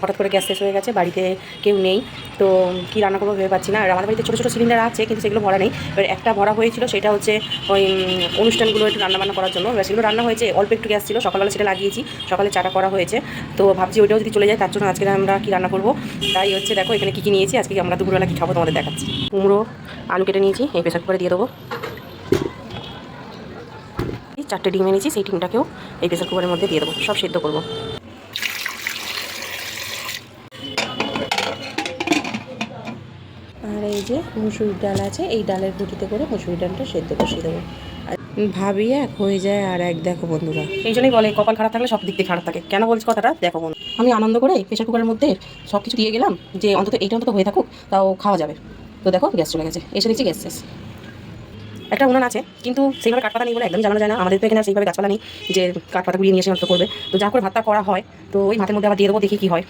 হঠাৎ করে গ্যাস শেষ হয়ে গেছে, বাড়িতে কেউ নেই, তো কী রান্না করবো ভেবে পাচ্ছি না। আর আমাদের বাড়িতে ছোটো ছোটো সিলিন্ডার আছে, কিন্তু সেগুলো ভরা নেই। এবার একটা ভরা হয়েছিল, সেটা হচ্ছে ওই অনুষ্ঠানগুলো একটু রান্নাবান্না করার জন্য। এবার সেগুলো রান্না হয়েছে, অল্প একটু গ্যাস ছিল, সকালবেলা সেটা লাগিয়েছি, সকালে চাটা করা হয়েছে। তো ভাবছি ওইটাও যদি চলে যায়, তার জন্য আজকে আমরা কী রান্না করবো। তাই হচ্ছে দেখো এখানে কী কী নিয়েছি, আজকে আমরা দুপুরবেলা কী খাবো তোমাদের দেখাচ্ছি। কুমড়ো আলু কেটে নিয়েছি, এই প্রেসার কুকারে দিয়ে দেবো। 4টে ডিম এনেছি, সেই ডিমটাকেও এই প্রেসার কুকারের মধ্যে দিয়ে দেবো, সব সেদ্ধ করবো। আর এই যে মুসুরির ডাল আছে, এই ডালের গুঁটিতে করে মুসুরির ডালটা সেদ্ধ বসিয়ে দেবো। আর ভাবি এক হয়ে যায় আর এক, দেখো বন্ধুরা, এই জন্যই বলে কপাল খারাপ থাকলে সব দিক দিয়ে খারাপ থাকে। কেন বলছি কথাটা, দেখো বন্ধু, আমি আনন্দ করে প্রেসার কুকারের মধ্যে সব কিছু দিয়ে গেলাম যে অন্তত এইটা অন্তত হয়ে থাকুক, তাও খাওয়া যাবে। তো দেখো গ্যাস চলে গেছে, এসে দেখছি গ্যাস শেষ। একটা উনান আছে, কিন্তু সেইভাবে কাঠপাতা নেই বলে একদম জানানো যায় না। আমাদের তো এখানে সেইভাবে গাছপালা নেই যে কাঠপাতা গুলিয়ে নিয়ে এসে নষ্ট করবে। তো যা করে ভাতটা করা হয়, তো ওই ভাতের মধ্যে আবার দিয়ে দেবো, দেখি কী হয়।